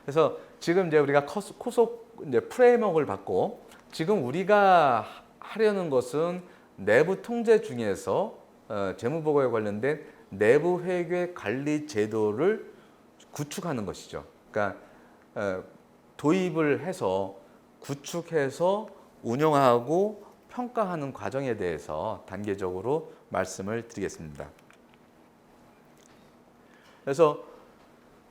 그래서 지금 이제 우리가 코속 이제 프레임워크를 받고 지금 우리가 하려는 것은 내부 통제 중에서 재무보고에 관련된 내부 회계 관리 제도를 구축하는 것이죠. 그러니까 도입을 해서 구축해서 운영하고 평가하는 과정에 대해서 단계적으로 말씀을 드리겠습니다. 그래서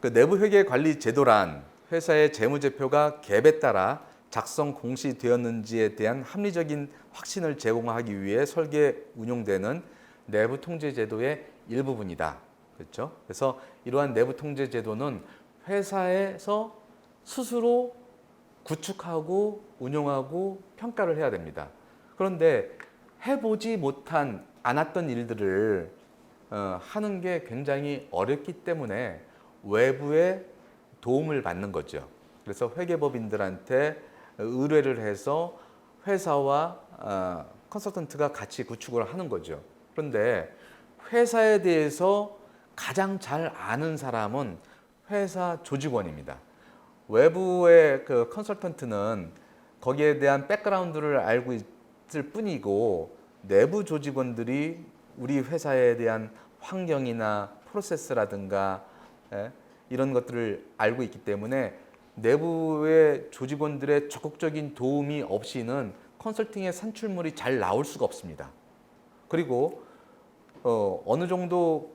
그 내부 회계 관리 제도란 회사의 재무제표가 갭에 따라 작성 공시되었는지에 대한 합리적인 확신을 제공하기 위해 설계 운용되는 내부 통제 제도의 일부분이다. 그렇죠? 그래서 이러한 내부 통제 제도는 회사에서 스스로 구축하고 운영하고 평가를 해야 됩니다. 그런데 해보지 못한 않았던 일들을 하는 게 굉장히 어렵기 때문에 외부의 도움을 받는 거죠. 그래서 회계법인들한테 의뢰를 해서 회사와 컨설턴트가 같이 구축을 하는 거죠. 그런데 회사에 대해서 가장 잘 아는 사람은 회사 조직원입니다. 외부의 그 컨설턴트는 거기에 대한 백그라운드를 알고 있을 뿐이고 내부 조직원들이 우리 회사에 대한 환경이나 프로세스라든가 이런 것들을 알고 있기 때문에 내부의 조직원들의 적극적인 도움이 없이는 컨설팅의 산출물이 잘 나올 수가 없습니다. 그리고 어느 정도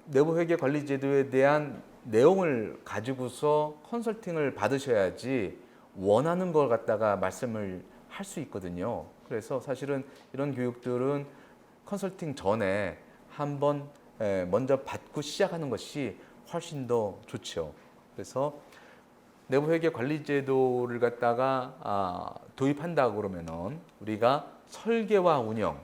내부 회계 관리 제도에 대한 내용을 가지고서 컨설팅을 받으셔야지 원하는 걸 갖다가 말씀을 할 수 있거든요. 그래서 사실은 이런 교육들은 컨설팅 전에 한번 먼저 받고 시작하는 것이 훨씬 더 좋죠. 그래서 내부 회계 관리 제도를 갖다가 도입한다 그러면은 우리가 설계와 운영,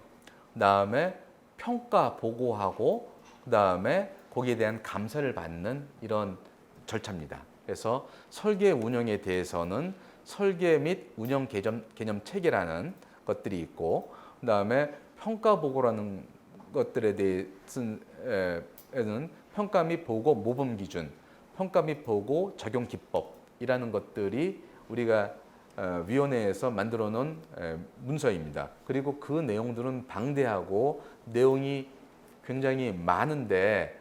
그다음에 평가 보고하고 그다음에 거기에 대한 감사를 받는 이런 절차입니다. 그래서 설계 운영에 대해서는 설계 및 운영 개념 체계라는 것들이 있고 그다음에 평가 보고라는 것들에 대해서는 평가 및 보고 모범 기준, 평가 및 보고 적용 기법이라는 것들이 우리가 위원회에서 만들어 놓은 문서입니다. 그리고 그 내용들은 방대하고 내용이 굉장히 많은데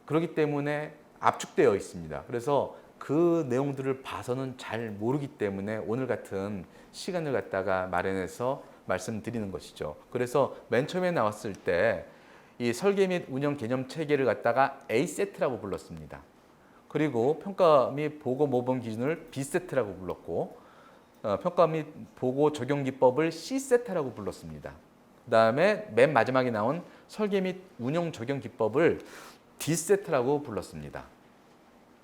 그렇기 때문에 압축되어 있습니다. 그래서 그 내용들을 봐서는 잘 모르기 때문에 오늘 같은 시간을 갖다가 마련해서 말씀드리는 것이죠. 그래서 맨 처음에 나왔을 때 이 설계 및 운영 개념 체계를 갖다가 A 세트라고 불렀습니다. 그리고 평가 및 보고 모범 기준을 B 세트라고 불렀고 평가 및 보고 적용 기법을 C 세트라고 불렀습니다. 그다음에 맨 마지막에 나온 설계 및 운영 적용 기법을 D 세트라고 불렀습니다.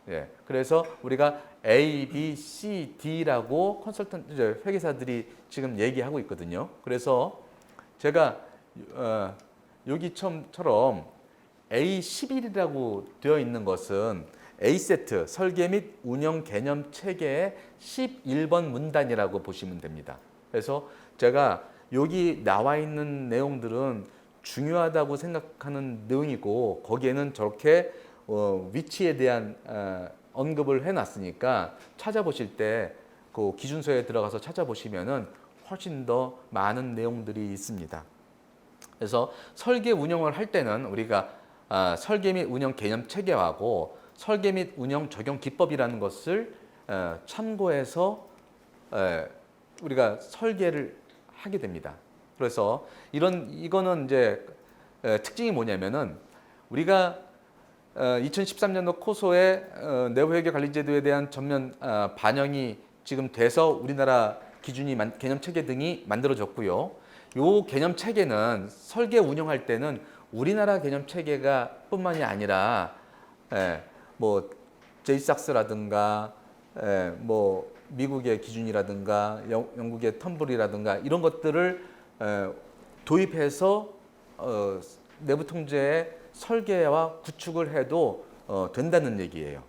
예, 그래서 우리가 A, B, C, D라고 컨설턴트 회계사들이 지금 얘기하고 있거든요. 그래서 제가 여기처럼 A11이라고 되어 있는 것은 A 세트 설계 및 운영 개념 체계의 11번 문단이라고 보시면 됩니다. 그래서 제가 여기 나와 있는 내용들은 중요하다고 생각하는 내용이고 거기에는 저렇게 위치에 대한 언급을 해놨으니까 찾아보실 때 그 기준서에 들어가서 찾아보시면은 훨씬 더 많은 내용들이 있습니다. 그래서 설계 운영을 할 때는 우리가 설계 및 운영 개념 체계하고 설계 및 운영 적용 기법이라는 것을 참고해서 우리가 설계를 하게 됩니다. 그래서 이거는 이제 특징이 뭐냐면은 우리가 2013년도 코소의 내부회계 관리제도에 대한 전면 반영이 지금 돼서 우리나라 기준이 개념 체계 등이 만들어졌고요. 요 개념 체계는 설계 운영할 때는 우리나라 개념 체계가 뿐만이 아니라 뭐 제이삭스라든가 뭐 미국의 기준이라든가 영국의 텀블이라든가 이런 것들을 도입해서 내부 통제의 설계와 구축을 해도 된다는 얘기예요.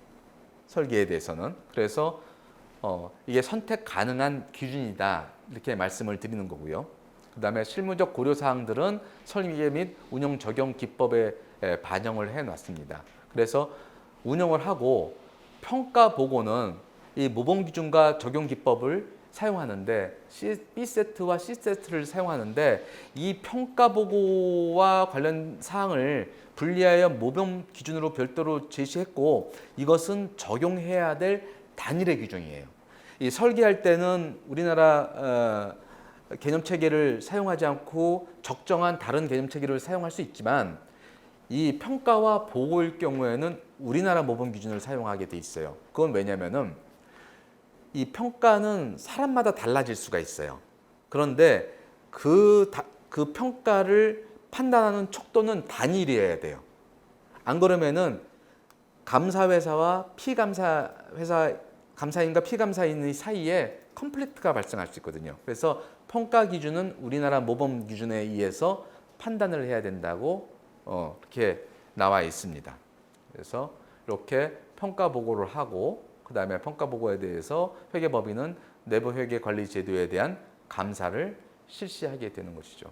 설계에 대해서는. 그래서 이게 선택 가능한 기준이다 이렇게 말씀을 드리는 거고요. 그 다음에 실무적 고려사항들은 설계 및 운영 적용 기법에 반영을 해놨습니다. 그래서 운영을 하고 평가 보고는 이 모범 기준과 적용 기법을 사용하는데 B세트와 C세트를 사용하는데 이 평가 보고와 관련 사항을 분리하여 모범 기준으로 별도로 제시했고 이것은 적용해야 될 단일의 규정이에요. 이 설계할 때는 우리나라 개념 체계를 사용하지 않고 적정한 다른 개념 체계를 사용할 수 있지만 이 평가와 보고일 경우에는 우리나라 모범 기준을 사용하게 돼 있어요. 그건 왜냐면은 이 평가는 사람마다 달라질 수가 있어요. 그런데 그 평가를 판단하는 척도는 단일이어야 돼요. 안 그러면은 감사회사와 감사인과 피감사인 사이에 컨플릭트가 발생할 수 있거든요. 그래서 평가 기준은 우리나라 모범 기준에 의해서 판단을 해야 된다고 이렇게 나와 있습니다. 그래서 이렇게 평가 보고를 하고 그 다음에 평가 보고에 대해서 회계법인은 내부 회계 관리 제도에 대한 감사를 실시하게 되는 것이죠.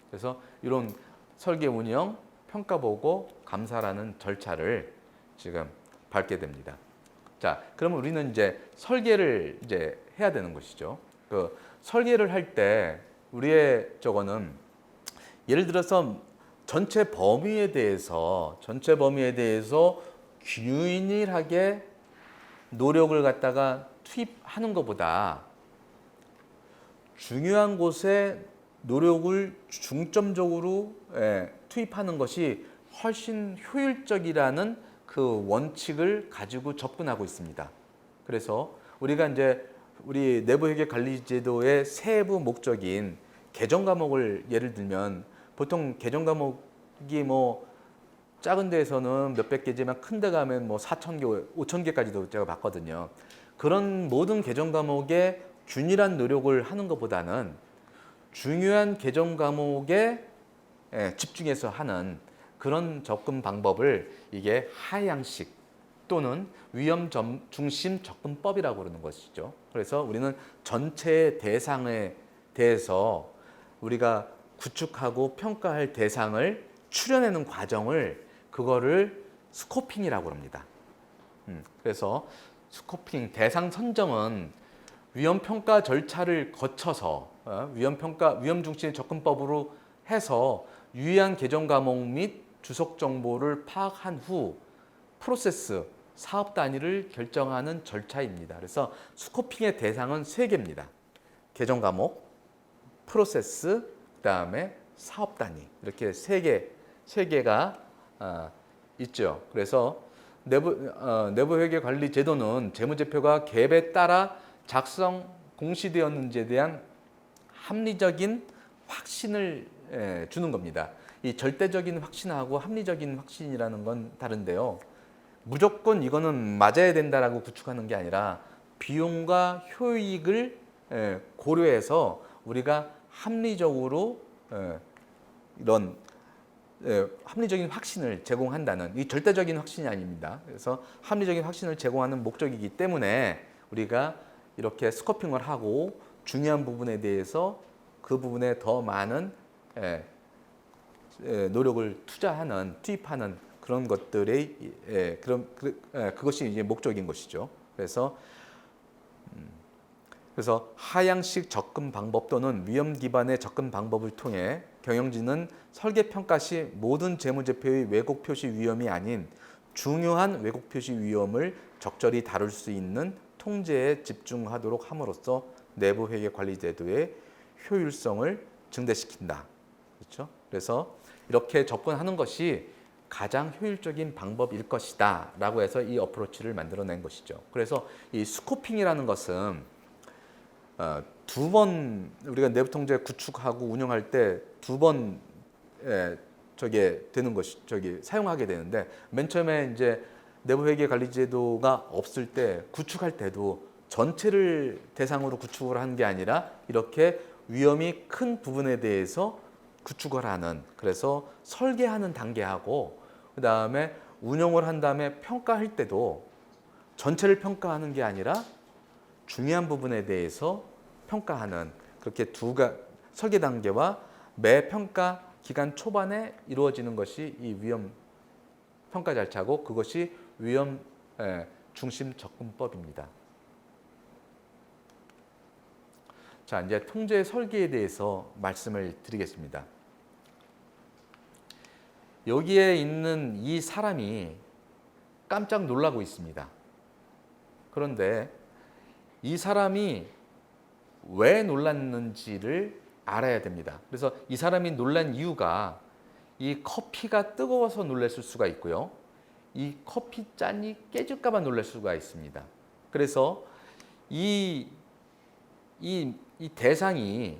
그래서 이런 설계 운영, 평가 보고, 감사라는 절차를 지금 밟게 됩니다. 자, 그러면 우리는 이제 설계를 이제 해야 되는 것이죠. 그 설계를 할 때 우리의 저거는 예를 들어서 전체 범위에 대해서 균일하게 노력을 갖다가 투입하는 것보다 중요한 곳에 노력을 중점적으로 투입하는 것이 훨씬 효율적이라는 그 원칙을 가지고 접근하고 있습니다. 그래서 우리가 이제 우리 내부회계관리제도의 세부 목적인 개정 과목을 예를 들면 보통 개정 과목이 뭐 작은 데에서는 몇백 개지만 큰 데 가면 뭐 4,000개, 5,000개까지도 제가 봤거든요. 그런 모든 개정 과목에 균일한 노력을 하는 것보다는 중요한 개정 과목에 집중해서 하는 그런 접근 방법을 이게 하향식 또는 위험 중심 접근법이라고 그러는 것이죠. 그래서 우리는 전체 대상에 대해서 우리가 구축하고 평가할 대상을 추려내는 과정을 그거를 스코핑이라고 합니다. 그래서 스코핑 대상 선정은 위험 평가 절차를 거쳐서 위험 중심 접근법으로 해서 유의한 개정 과목 및 주석 정보를 파악한 후 프로세스 사업 단위를 결정하는 절차입니다. 그래서 스코핑의 대상은 3개입니다. 개정 과목, 프로세스, 그다음에 사업 단위 이렇게 3개가 있죠. 그래서 내부회계관리 제도는 재무제표가 갭에 따라 작성 공시되었는지에 대한 합리적인 확신을 주는 겁니다. 이 절대적인 확신하고 합리적인 확신이라는 건 다른데요. 무조건 이거는 맞아야 된다라고 구축하는 게 아니라 비용과 효익을 고려해서 우리가 합리적으로 이런 합리적인 확신을 제공한다는 이 절대적인 확신이 아닙니다. 그래서 합리적인 확신을 제공하는 목적이기 때문에 우리가 이렇게 스코핑을 하고 중요한 부분에 대해서 그 부분에 더 많은 노력을 투입하는 그런 것들의 그것이 이제 목적인 것이죠. 그래서 하향식 접근 방법 또는 위험 기반의 접근 방법을 통해 경영진은 설계 평가 시 모든 재무제표의 왜곡 표시 위험이 아닌 중요한 왜곡 표시 위험을 적절히 다룰 수 있는 통제에 집중하도록 함으로써 내부 회계 관리 제도의 효율성을 증대시킨다. 그렇죠? 그래서 이렇게 접근하는 것이 가장 효율적인 방법일 것이다라고 해서 이 어프로치를 만들어낸 것이죠. 그래서 이 스코핑이라는 것은 두 번 우리가 내부 통제 구축하고 운영할 때 두 번 저게 되는 것이 사용하게 되는데 맨 처음에 이제 내부 회계 관리 제도가 없을 때 구축할 때도 전체를 대상으로 구축을 하는 게 아니라 이렇게 위험이 큰 부분에 대해서 구축을 하는 그래서 설계하는 단계하고 그 다음에 운영을 한 다음에 평가할 때도 전체를 평가하는 게 아니라 중요한 부분에 대해서 평가하는 그렇게 설계 단계와 매 평가 기간 초반에 이루어지는 것이 이 위험 평가 절차고 그것이 위험 중심 접근법입니다. 자, 이제 통제 설계에 대해서 말씀을 드리겠습니다. 여기에 있는 이 사람이 깜짝 놀라고 있습니다. 그런데 이 사람이 왜 놀랐는지를 알아야 됩니다. 그래서 이 사람이 놀란 이유가 이 커피가 뜨거워서 놀랐을 수가 있고요. 이 커피 잔이 깨질까 봐 놀랄 수가 있습니다. 그래서 이 대상이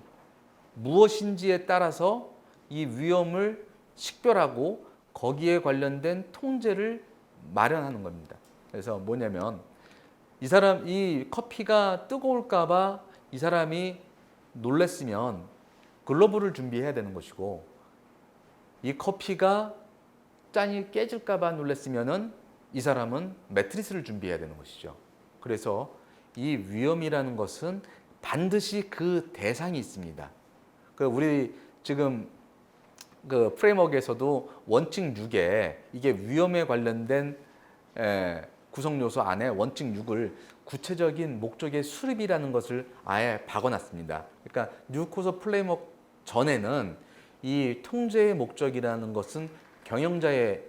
무엇인지에 따라서 이 위험을 식별하고 거기에 관련된 통제를 마련하는 겁니다. 그래서 뭐냐면 이 커피가 뜨거울까 봐 이 사람이 놀랐으면 글러브를 준비해야 되는 것이고, 이 커피가 잔이 깨질까 봐 놀랐으면은 이 사람은 매트리스를 준비해야 되는 것이죠. 그래서 이 위험이라는 것은 반드시 그 대상이 있습니다. 우리 지금 그 프레임워크에서도 원칙 6에 이게 위험에 관련된 구성 요소 안에 원칙 6을 구체적인 목적의 수립이라는 것을 아예 박아놨습니다. 그러니까 뉴코서 프레임워크 전에는 이 통제의 목적이라는 것은 경영자의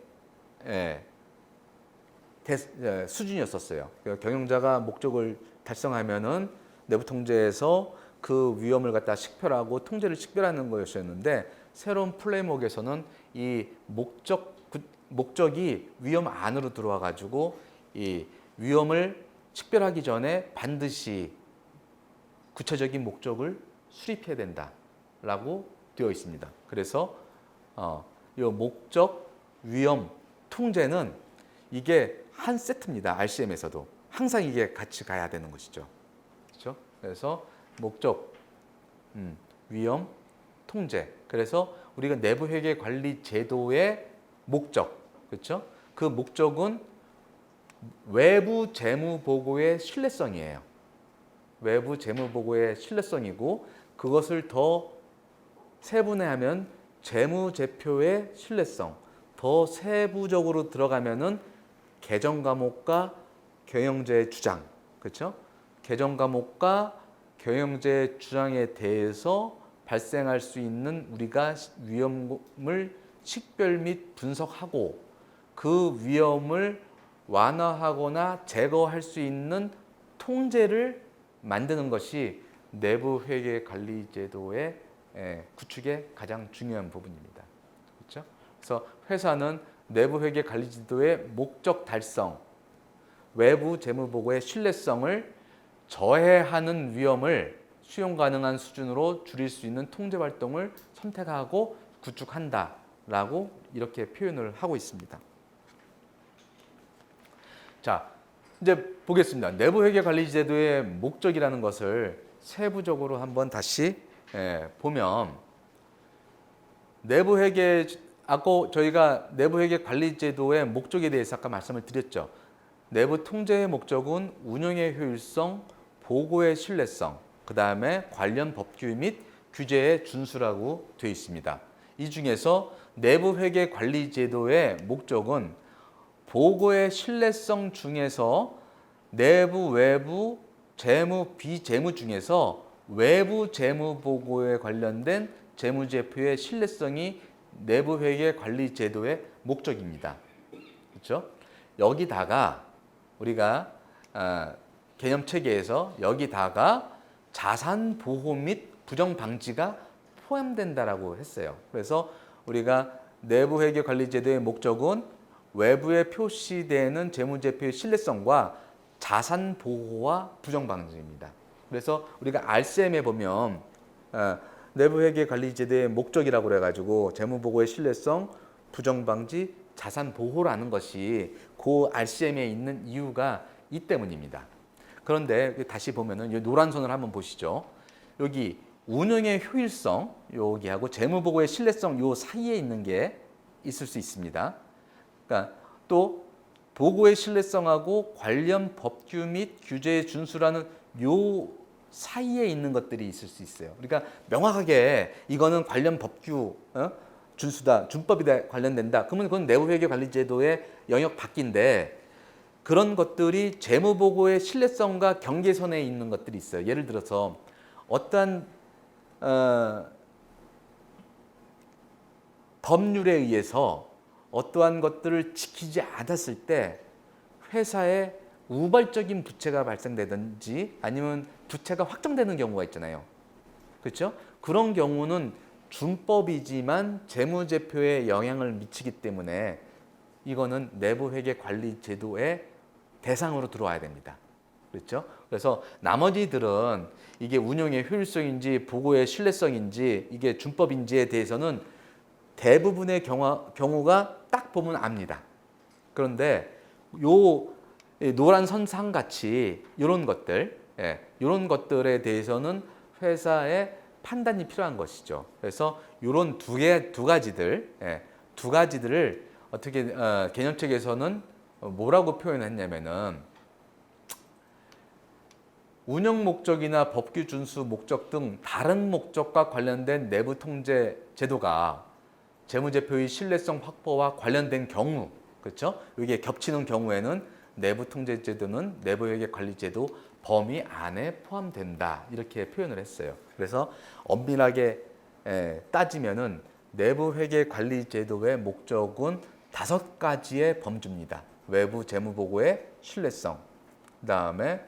수준이었었어요. 그러니까 경영자가 목적을 달성하면은 내부 통제에서 그 위험을 갖다 식별하고 통제를 식별하는 것이었는데, 새로운 프레임워크에서는 이 목적이 위험 안으로 들어와 가지고 이 위험을 식별하기 전에 반드시 구체적인 목적을 수립해야 된다라고 되어 있습니다. 그래서 이 목적, 위험, 통제는 이게 한 세트입니다. RCM에서도 항상 이게 같이 가야 되는 것이죠. 그렇죠? 그래서 목적, 위험, 통제. 그래서 우리가 내부 회계 관리 제도의 목적, 그렇죠? 그 목적은 외부 재무 보고의 신뢰성이에요. 외부 재무 보고의 신뢰성이고, 그것을 더 세분화하면 재무제표의 신뢰성, 더 세부적으로 들어가면은 개정 과목과 경영제 주장, 그렇죠? 개정 과목과 경영제 주장에 대해서 발생할 수 있는 우리가 위험을 식별 및 분석하고 그 위험을 완화하거나 제거할 수 있는 통제를 만드는 것이 내부 회계 관리 제도의 구축의 가장 중요한 부분입니다. 그렇죠? 그래서 회사는 내부 회계 관리 제도의 목적 달성, 외부 재무 보고의 신뢰성을 저해하는 위험을 수용 가능한 수준으로 줄일 수 있는 통제 활동을 선택하고 구축한다라고 이렇게 표현을 하고 있습니다. 자, 이제 보겠습니다. 내부 회계 관리 제도의 목적이라는 것을 세부적으로 한번 다시 보면, 내부 회계, 아까 저희가 내부 회계 관리 제도의 목적에 대해서 아까 말씀을 드렸죠. 내부 통제의 목적은 운영의 효율성, 보고의 신뢰성, 그 다음에 관련 법규 및 규제의 준수라고 되어 있습니다. 이 중에서 내부 회계 관리 제도의 목적은 보고의 신뢰성 중에서 내부, 외부, 재무, 비재무 중에서 외부 재무 보고에 관련된 재무제표의 신뢰성이 내부 회계 관리 제도의 목적입니다. 그렇죠? 여기다가 우리가 개념 체계에서 여기다가 자산 보호 및 부정 방지가 포함된다라고 했어요. 그래서 우리가 내부 회계 관리 제도의 목적은 외부에 표시되는 재무제표의 신뢰성과 자산 보호와 부정 방지입니다. 그래서 우리가 RCM에 보면 내부 회계 관리 제도의 목적이라고 그래가지고 재무 보고의 신뢰성, 부정 방지, 자산 보호라는 것이 그 RCM에 있는 이유가 이 때문입니다. 그런데 다시 보면은 이 노란 선을 한번 보시죠. 여기 운영의 효율성 여기하고 재무 보고의 신뢰성 요 사이에 있는 게 있을 수 있습니다. 그러니까 또 보고의 신뢰성하고 관련 법규 및 규제의 준수라는 요 사이에 있는 것들이 있을 수 있어요. 그러니까 명확하게 이거는 관련 법규 준수다, 준법이다 관련된다. 그러면 그건 내부회계 관리제도의 영역 밖인데 그런 것들이 재무보고의 신뢰성과 경계선에 있는 것들이 있어요. 예를 들어서 어떠한 법률에 의해서 어떠한 것들을 지키지 않았을 때 회사에 우발적인 부채가 발생되든지 아니면 부채가 확정되는 경우가 있잖아요. 그렇죠? 그런 경우는 준법이지만 재무제표에 영향을 미치기 때문에 이거는 내부회계관리제도의 대상으로 들어와야 됩니다. 그렇죠? 그래서 나머지들은 이게 운영의 효율성인지 보고의 신뢰성인지 이게 준법인지에 대해서는 대부분의 경우가 딱 보면 압니다. 그런데 요 노란 선상 같이 이런 것들, 이런 것들에 대해서는 회사의 판단이 필요한 것이죠. 그래서 이런 두 가지들을 어떻게 개념책에서는 뭐라고 표현했냐면은 운영 목적이나 법규 준수 목적 등 다른 목적과 관련된 내부 통제 제도가 재무제표의 신뢰성 확보와 관련된 경우, 그렇죠? 이게 겹치는 경우에는 내부 통제 제도는 내부회계 관리 제도 범위 안에 포함된다 이렇게 표현을 했어요. 그래서 엄밀하게 따지면은 내부회계 관리 제도의 목적은 5가지의 범주입니다. 외부 재무보고의 신뢰성, 그다음에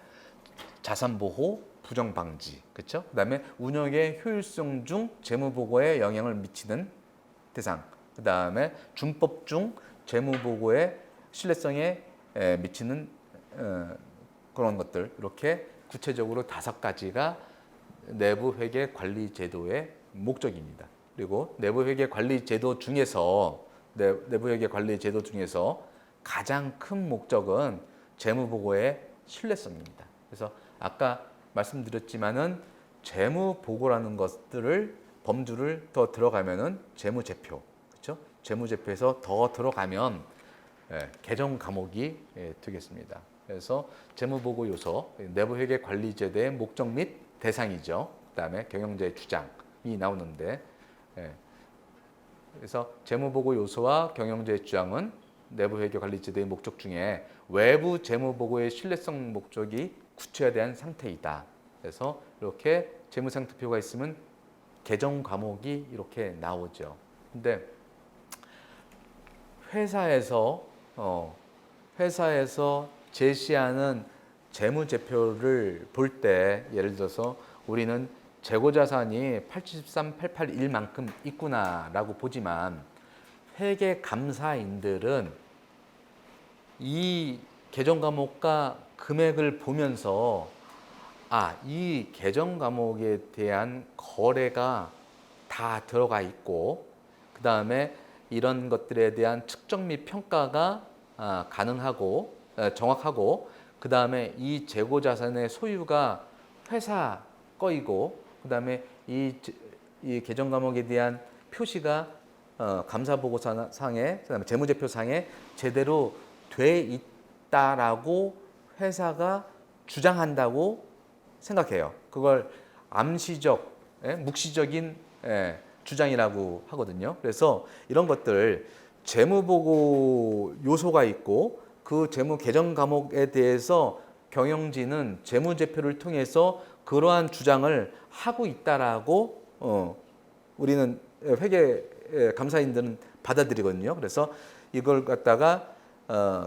자산보호, 부정방지, 그렇죠? 그다음에 운영의 효율성 중 재무보고에 영향을 미치는 대상, 그다음에 준법 중 재무보고의 신뢰성에 미치는 그런 것들, 이렇게 구체적으로 5가지가 내부회계관리제도의 목적입니다. 그리고 내부회계관리제도 중에서 가장 큰 목적은 재무보고의 신뢰성입니다. 그래서 아까 말씀드렸지만은 재무보고라는 것들을 범주를 더 들어가면은 재무제표, 그렇죠? 재무제표에서 더 들어가면 개정 과목이 되겠습니다. 그래서 재무보고 요소, 내부회계관리제도의 목적 및 대상이죠. 그다음에 경영자의 주장이 나오는데, 그래서 재무보고 요소와 경영자의 주장은 내부회계관리제도의 목적 중에 외부 재무보고의 신뢰성 목적이 구체화된 상태이다. 그래서 이렇게 재무상태표가 있으면 개정 과목이 이렇게 나오죠. 근데 회사에서 제시하는 재무제표를 볼 때 예를 들어서 우리는 재고자산이 83881만큼 있구나라고 보지만 회계감사인들은 이 개정 과목과 금액을 보면서 이 개정 과목에 대한 거래가 다 들어가 있고 그 다음에 이런 것들에 대한 측정 및 평가가 가능하고 정확하고 그 다음에 이 재고자산의 소유가 회사 거이고 그 다음에 이 개정 과목에 대한 표시가 감사보고상에 그다음에 재무제표상에 제대로 돼 있다라고 회사가 주장한다고 생각해요. 그걸 암시적, 묵시적인 주장이라고 하거든요. 그래서 이런 것들 재무보고 요소가 있고 그 재무 개정 과목에 대해서 경영진은 재무제표를 통해서 그러한 주장을 하고 있다라고 우리는 회계 감사인들은 받아들이거든요. 그래서 이걸 갖다가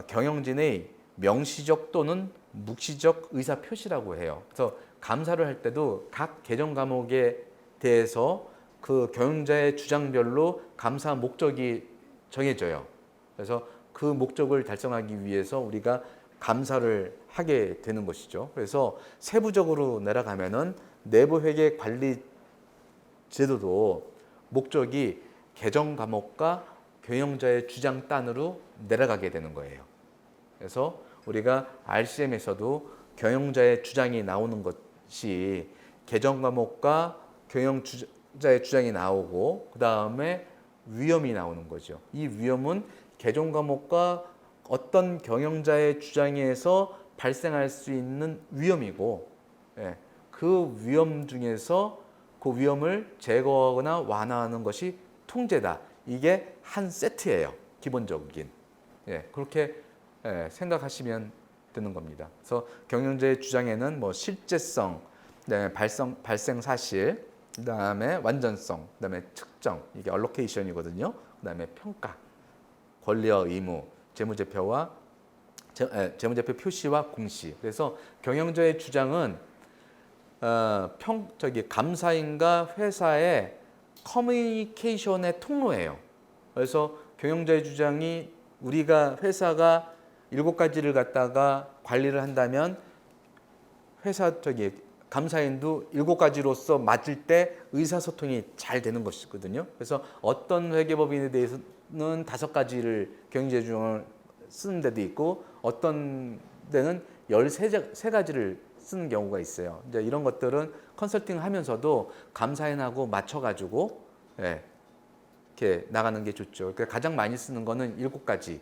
경영진의 명시적 또는 묵시적 의사 표시라고 해요. 그래서 감사를 할 때도 각 개정 과목에 대해서 그 경영자의 주장별로 감사 목적이 정해져요. 그래서 그 목적을 달성하기 위해서 우리가 감사를 하게 되는 것이죠. 그래서 세부적으로 내려가면은 내부회계 관리 제도도 목적이 개정 과목과 경영자의 주장 단으로 내려가게 되는 거예요. 그래서 우리가 RCM에서도 경영자의 주장이 나오는 것이 개정 과목과 경영자의 주장이 나오고 그 다음에 위험이 나오는 거죠. 이 위험은 개정 과목과 어떤 경영자의 주장에서 발생할 수 있는 위험이고 그 위험 중에서 그 위험을 제거하거나 완화하는 것이 통제다. 이게 한 세트예요. 기본적인. 그렇게 생각하시면 되는 겁니다. 그래서 경영자의 주장에는 뭐 실제성, 그다음에 발생 사실, 그다음에 완전성, 그다음에 측정, 이게 얼로케이션이거든요. 그다음에 평가, 권리와 의무, 재무제표와 재무제표 표시와 공시. 그래서 경영자의 주장은 감사인과 회사의 커뮤니케이션의 통로예요. 그래서 경영자의 주장이 우리가 회사가 7가지를 갖다가 관리를 한다면 감사인도 7가지로서 맞을 때 의사소통이 잘 되는 것이거든요. 그래서 어떤 회계법인에 대해서는 5가지를 경영자의 주장을 쓰는 데도 있고 어떤 데는 13가지를 쓰는 경우가 있어요. 이제 이런 것들은 컨설팅 하면서도 감사인하고 맞춰가지고 이렇게 나가는 게 좋죠. 그러니까 가장 많이 쓰는 거는 7가지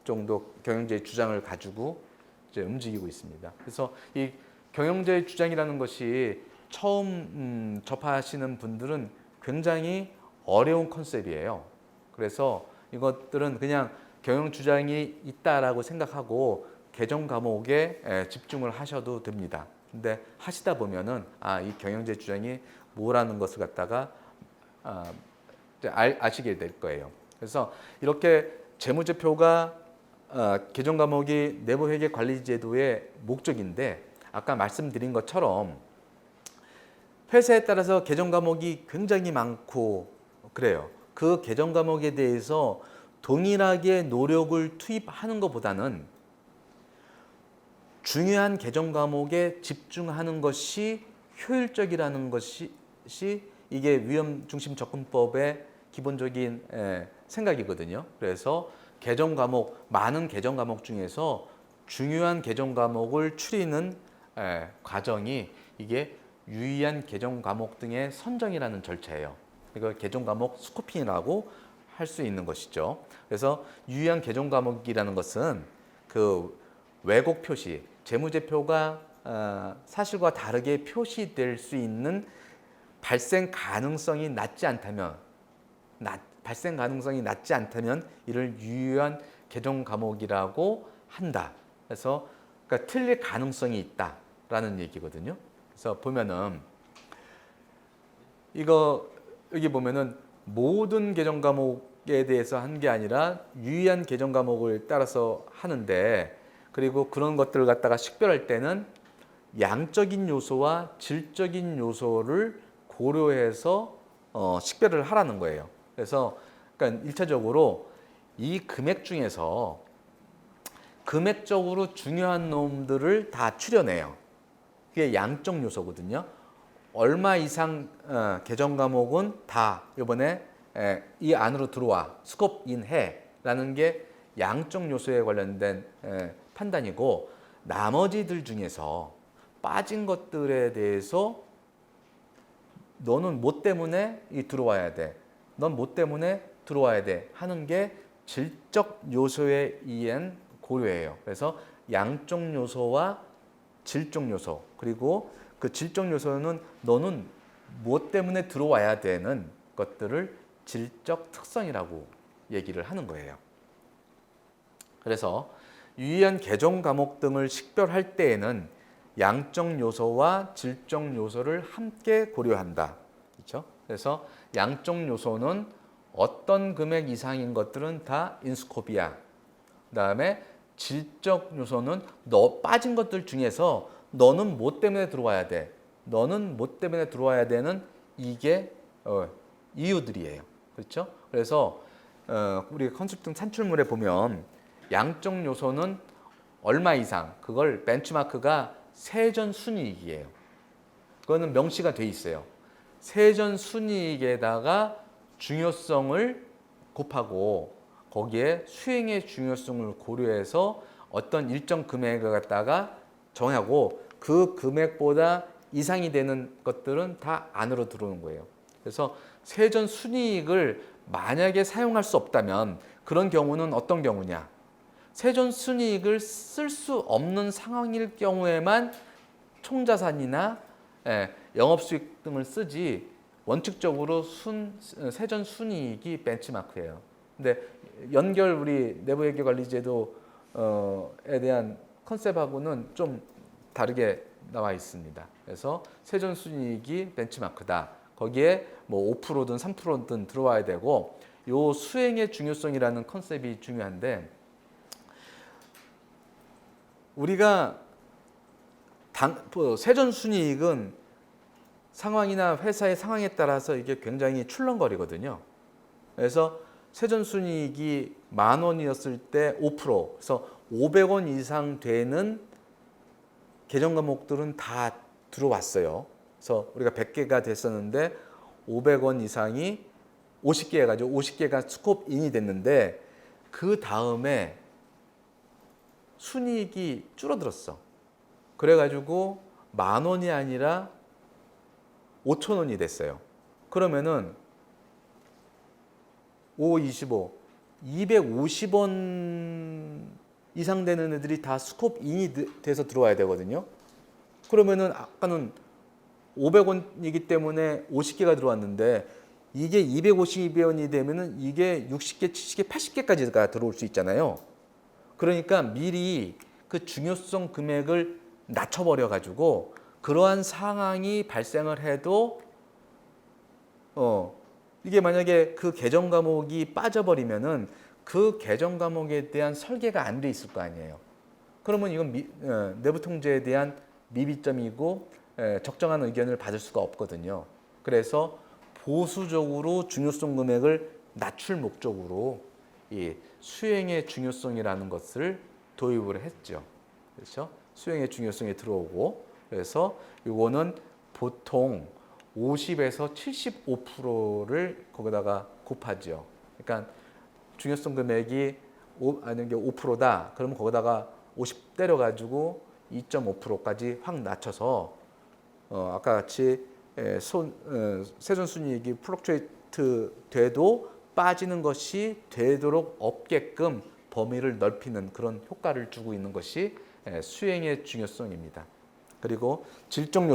정도 경영자의 주장을 가지고 이제 움직이고 있습니다. 그래서 이 경영자의 주장이라는 것이 처음 접하시는 분들은 굉장히 어려운 컨셉이에요. 그래서 이것들은 그냥 경영 주장이 있다라고 생각하고 개정 과목에 집중을 하셔도 됩니다. 근데 하시다 보면은 이 경영자 주장이 뭐라는 것을 갖다가 아시게 될 거예요. 그래서 이렇게 재무제표가 개정 과목이 내부회계관리제도의 목적인데 아까 말씀드린 것처럼 회사에 따라서 개정 과목이 굉장히 많고 그래요. 그 개정 과목에 대해서 동일하게 노력을 투입하는 것보다는 중요한 개정 과목에 집중하는 것이 효율적이라는 것이 이게 위험 중심 접근법의 기본적인 생각이거든요. 그래서 많은 개정 과목 중에서 중요한 개정 과목을 추리는 과정이 이게 유의한 개정 과목 등의 선정이라는 절차예요. 이걸 개정 과목 스코핑이라고 할 수 있는 것이죠. 그래서 유의한 개정 과목이라는 것은 그 왜곡 표시, 재무제표가 사실과 다르게 표시될 수 있는 발생 가능성이 낮지 않다면 이를 유의한 개정 과목이라고 한다. 그래서 그러니까 틀릴 가능성이 있다라는 얘기거든요. 그래서 보면은 여기 보면은 모든 개정 과목에 대해서 한 게 아니라 유의한 개정 과목을 따라서 하는데 그리고 그런 것들을 갖다가 식별할 때는 양적인 요소와 질적인 요소를 고려해서 식별을 하라는 거예요. 그래서 그러니까 1차적으로 이 금액 중에서 금액적으로 중요한 놈들을 다 추려내요. 그게 양적 요소거든요. 얼마 이상 개정 과목은 다 이번에 이 안으로 들어와 스콥인해라는 게 양적 요소에 관련된 판단이고 나머지들 중에서 빠진 것들에 대해서 너는 뭐 때문에 들어와야 돼. 넌 뭐 때문에 들어와야 돼 하는 게 질적 요소에 의한 고려예요. 그래서 양적 요소와 질적 요소 그리고 그 질적 요소는 너는 무엇 때문에 들어와야 되는 것들을 질적 특성이라고 얘기를 하는 거예요. 그래서 유의한 개정 과목 등을 식별할 때에는 양적 요소와 질적 요소를 함께 고려한다. 그렇죠? 그래서 양적 요소는 어떤 금액 이상인 것들은 다 인스코비야. 그다음에 질적 요소는 빠진 것들 중에서 너는 뭐 때문에 들어와야 돼? 너는 뭐 때문에 들어와야 되는 이게 이유들이에요. 그렇죠? 그래서 우리 컨설팅 산출물에 보면 양적 요소는 얼마 이상 그걸 벤치마크가 세전 순이익이에요. 그거는 명시가 돼 있어요. 세전 순이익에다가 중요성을 곱하고 거기에 수행의 중요성을 고려해서 어떤 일정 금액을 갖다가 정하고 그 금액보다 이상이 되는 것들은 다 안으로 들어오는 거예요. 그래서 세전 순이익을 만약에 사용할 수 없다면 그런 경우는 어떤 경우냐? 세전 순이익을 쓸 수 없는 상황일 경우에만 총자산이나 영업수익 등을 쓰지 원칙적으로 세전 순이익이 벤치마크예요. 근데 우리 내부회계관리제도에 대한 컨셉하고는 좀 다르게 나와 있습니다. 그래서 세전순이익이 벤치마크다. 거기에 뭐 5%든 3%든 들어와야 되고 요 수행의 중요성이라는 컨셉이 중요한데 우리가 세전순이익은 상황이나 회사의 상황에 따라서 이게 굉장히 출렁거리거든요. 그래서 세전순이익이 10,000원이었을 때 5%, 그래서 500원 이상 되는 계정 과목들은 다 들어왔어요. 그래서 우리가 100개가 됐었는데 500원 이상이 50개 해가지고 50개가 스콥인이 됐는데 그 다음에 순이익이 줄어들었어. 그래가지고 10,000원이 아니라 5,000원이 됐어요. 그러면은 5, 25, 250원 이상 되는 애들이 다 스콥인이 돼서 들어와야 되거든요. 그러면은 아까는 500원이기 때문에 50개가 들어왔는데 이게 250원이 되면은 이게 60개, 70개, 80개까지가 들어올 수 있잖아요. 그러니까 미리 그 중요성 금액을 낮춰버려 가지고 그러한 상황이 발생을 해도 이게 만약에 그 계정 과목이 빠져버리면은 그 계정 과목에 대한 설계가 안 돼 있을 거 아니에요. 그러면 이건 내부 통제에 대한 미비점이고 적정한 의견을 받을 수가 없거든요. 그래서 보수적으로 중요성 금액을 낮출 목적으로 이 수행의 중요성이라는 것을 도입을 했죠. 그렇죠? 수행의 중요성이 들어오고 그래서 이거는 보통 50에서 75%를 거기다가 곱하죠. 그러니까 중요성 금액이 아니 5%다. 그러면 거기다가 50 때려가지고 2.5%까지 확 낮춰서 아까 같이 세전순이익이 플럭추에이트 돼도 빠지는 것이 되도록 없게끔 범위를 넓히는 그런 효과를 주고 있는 것이 수행의 중요성입니다. 그리고 질적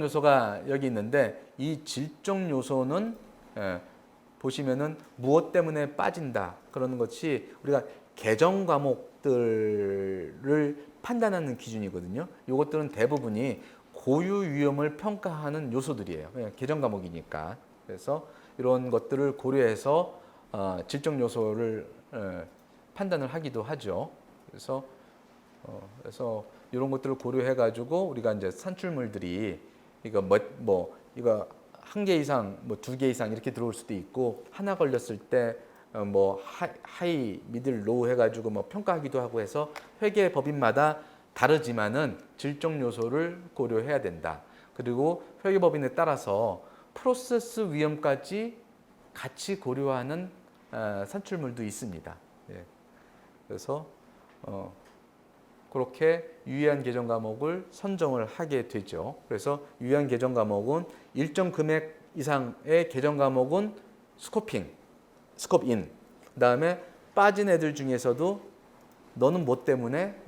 요소가 여기 있는데 이 질적 요소는 보시면은 무엇 때문에 빠진다 그러는 것이 우리가 계정 과목들을 판단하는 기준이거든요. 이것들은 대부분이 고유 위험을 평가하는 요소들이에요. 계정 과목이니까. 그래서 이런 것들을 고려해서 질적 요소를 판단을 하기도 하죠. 그래서 이런 것들을 고려해 가지고 우리가 이제 산출물들이 이거 이거 한 개 이상, 뭐 2개 이상 이렇게 들어올 수도 있고 하나 걸렸을 때 뭐 하이, 미들, 로우 해가지고 뭐 평가하기도 하고 해서 회계 법인마다 다르지만은 질적 요소를 고려해야 된다. 그리고 회계 법인에 따라서 프로세스 위험까지 같이 고려하는 산출물도 있습니다. 예. 그래서 그렇게 유의한 계정 과목을 선정을 하게 되죠. 그래서 유의한 계정 과목은 일정 금액 이상의 계정 과목은 스콥인. 그다음에 빠진 애들 중에서도 너는 뭐 때문에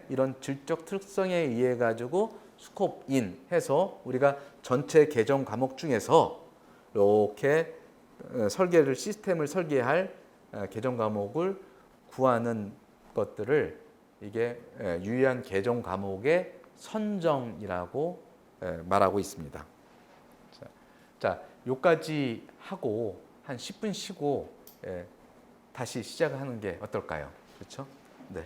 이런 질적 특성에 의해 가지고 스콥인 해서 우리가 전체 계정 과목 중에서 이렇게 시스템을 설계할 계정 과목을 구하는 것들을 이게 유의한 계정 과목의 선정이라고 말하고 있습니다. 자, 요까지 하고 한 10분 쉬고 다시 시작하는 게 어떨까요? 그렇죠? 네.